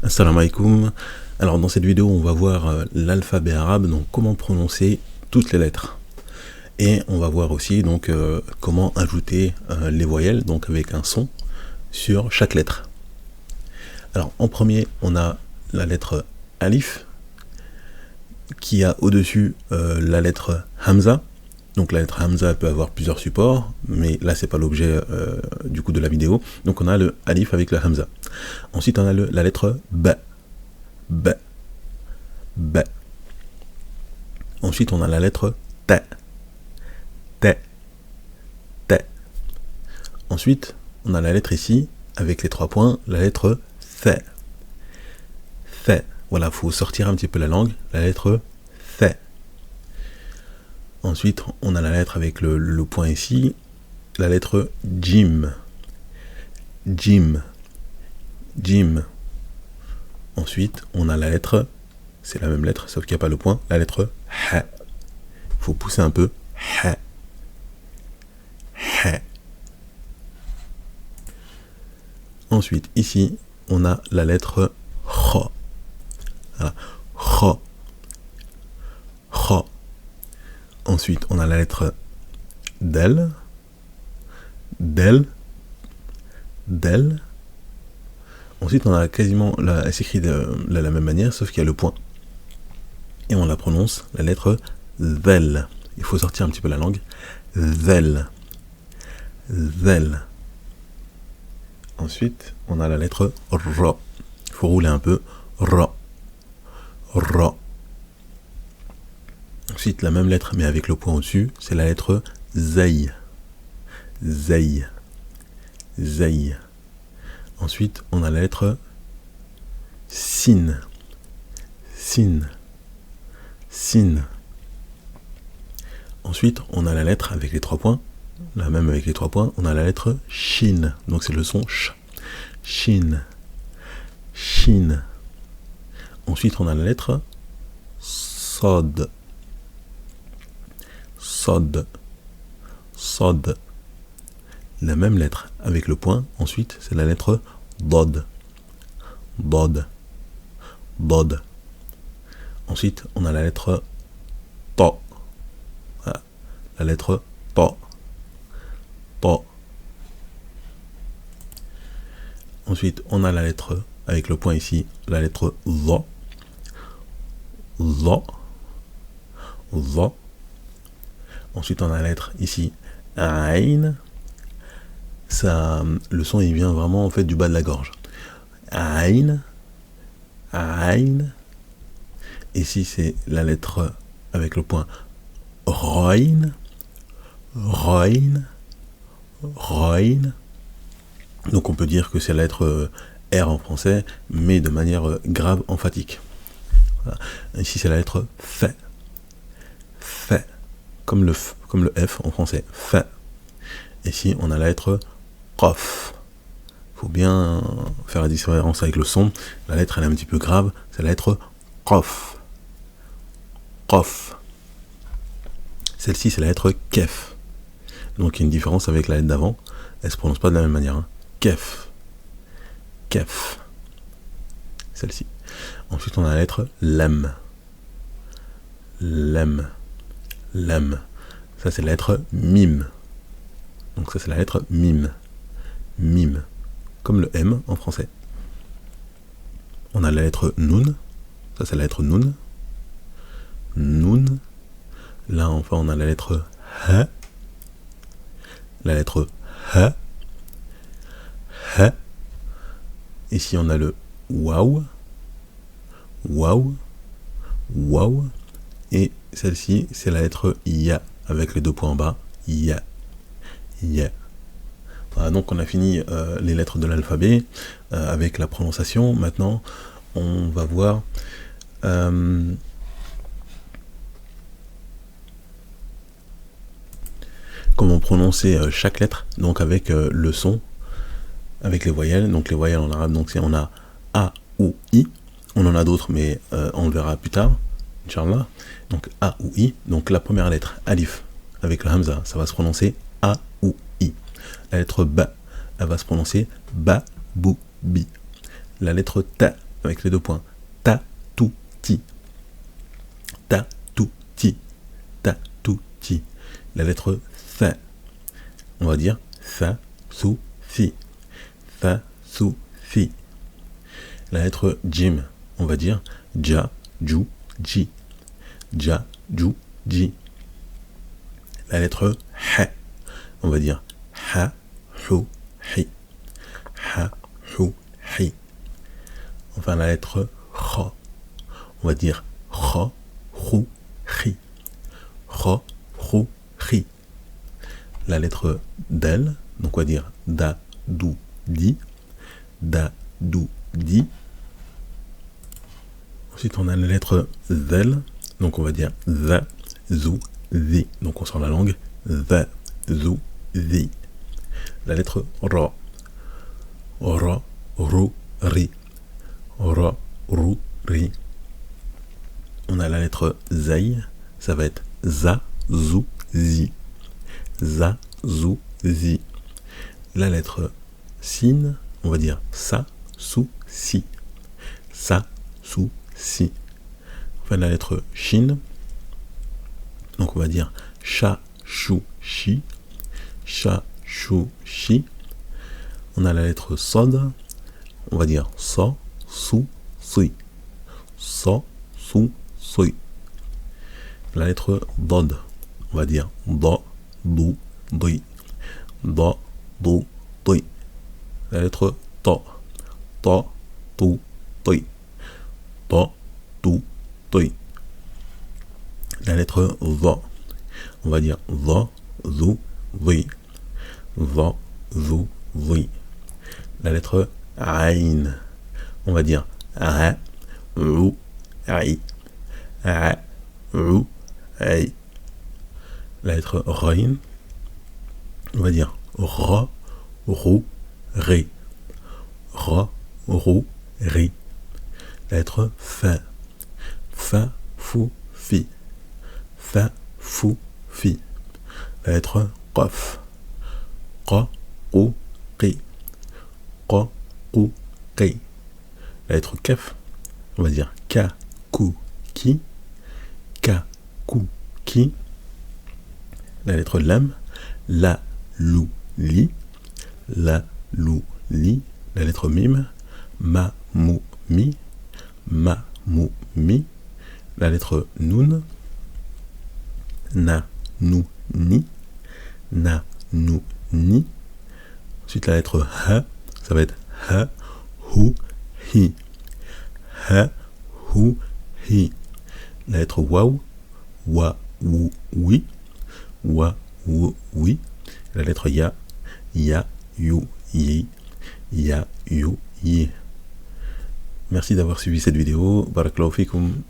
Assalamu alaikum. Alors dans cette vidéo on va voir l'alphabet arabe, donc comment prononcer toutes les lettres. Et on va voir aussi donc comment ajouter les voyelles, donc avec un son sur chaque lettre. Alors en premier on a la lettre alif qui a au-dessus la lettre hamza. Donc la lettre hamza peut avoir plusieurs supports, mais là c'est pas l'objet du coup de la vidéo. Donc on a le alif avec le hamza. Ensuite on a la lettre ba. Ba. Ba. Ensuite on a la lettre ta. Ta. Ta. Ensuite on a la lettre ici avec les 3 points, la lettre fa. Fa. Voilà, faut sortir un petit peu la langue, la lettre fa. Ensuite, on a la lettre avec le point ici, la lettre jim. Jim. Jim. Ensuite, on a la lettre, c'est la même lettre, sauf qu'il n'y a pas le point, la lettre ha. Il faut pousser un peu. Ha. Ha. Ensuite, ici, on a la lettre kha. Voilà. Kha. Kha. Ensuite, on a la lettre del. Del. Del. Ensuite, on a quasiment, elle s'écrit de la même manière, sauf qu'il y a le point. Et on la prononce, la lettre zel. Il faut sortir un petit peu la langue. Zel. Zel. Ensuite, on a la lettre ra. Il faut rouler un peu. Ra. Ra. Ensuite, la même lettre, mais avec le point au-dessus, c'est la lettre zay. Zay. Zay. Ensuite, on a la lettre sin. Sin. Sin. Ensuite, on a la lettre avec les 3 points. La même avec les 3 points, on a la lettre shin. Donc c'est le son ch. Shin. Shin. Ensuite, on a la lettre sod. Sod. Sod. La même lettre avec le point. Ensuite, c'est la lettre dod. Dod. Dod. Ensuite, on a la lettre ta. Voilà. La lettre ta. Ta. Ensuite, on a la lettre avec le point ici, la lettre za. Za. Za. Ensuite, on a la lettre ici, aïn. Ça, le son il vient vraiment en fait du bas de la gorge. Aïn. Aïn. Ici, c'est la lettre avec le point roin. Roin. Roin. Donc on peut dire que c'est la lettre R en français, mais de manière grave emphatique. Voilà. Ici, c'est la lettre fa. Fa. Comme le F en français. Fa. Ici, on a la lettre qaf. Il faut bien faire la différence avec le son. La lettre, elle est un petit peu grave. C'est la lettre qaf. Qaf. Celle-ci, c'est la lettre kef. Donc, il y a une différence avec la lettre d'avant. Elle ne se prononce pas de la même manière. Hein. Kef. Kef. Celle-ci. Ensuite, on a la lettre lem. Lem. Lem. Ça, c'est la lettre mime. Donc ça, c'est la lettre mime. Mime. Comme le M en français. On a la lettre nun. Ça, c'est la lettre nun. Nun. Là, enfin, on a la lettre ha. La lettre ha. Ha. Ici, on a le waouh. Waouh. Waouh. Et celle-ci, c'est la lettre ya. Avec les 2 points en bas. Ya. Ya. Voilà, donc on a fini les lettres de l'alphabet avec la prononciation. Maintenant, on va voir comment prononcer chaque lettre, donc avec le son, avec les voyelles. Donc les voyelles en arabe, donc on a A ou I. On en a d'autres, mais on le verra plus tard, Inch'Allah. Donc A ou I. Donc la première lettre, alif, avec le hamza, ça va se prononcer A ou I. La lettre ba, elle va se prononcer ba, bou, bi. La lettre ta avec les deux points. Ta, tout, ti. Ta, tout, ti. Ta, tout, ti. La lettre fa. On va dire fa, sou, fi. Fa, sou, fi. La lettre jim. On va dire ja, ju, ji. Ja, ju, ji. La lettre ha. On va dire ha, hu, hi. Ha, hu, hi. Enfin la lettre kha. On va dire kha, hu, hi. Kha, hu, hi. La lettre del. Donc on va dire da, du, di. Da, du, di. Ensuite on a la lettre zel. Donc on va dire za, zu, zi. Donc on sort la langue. Za, zu, zi. La lettre ra. Ra, ru, ri. Ra, ru, ri. On a la lettre zay. Ça va être za, zu, zi. Za, zu, zi. La lettre sin. On va dire sa, sou, si. Sa, sou, si. Enfin la lettre shin. Donc on va dire cha, chou, chi. Cha, chou, chi. On a la lettre sod. On va dire sa, sou, sui. Sa, sou, sui. La lettre dod. On va dire da, du, di. Da, du, di. La lettre ta. Ta, tu, ti. Ta, tu, ti. La lettre va. On va dire va, zu, vi. Va, zu, vi. La lettre aïn. On va dire ra, ru, ri. Ra, ru, ri. La lettre rain. On va dire ra, ru, ri. Ra, ru, ri. La lettre fa. Fa, fou, fi. Fa, fou, fi. La lettre qaf. Qa, qu, qi. Qa, qu, qi. La lettre kaf. On va dire ka, ku, ki. Ka, ku, ki. La lettre lam. La, lou, li. La, lou, li. La lettre mim. Ma, mou, mi. Ma, mou, mi. La lettre noun. Na, nou, ni. Na, nou, ni. Ensuite la lettre ha. Ça va être ha, hu, hi. Ha, hu, hi. La lettre waw. Wa, wou, oui. Wa, wou, oui. La lettre ya. Ya, you, yi. Ya, you, yi. Merci d'avoir suivi cette vidéo. Barakallahu fikoum.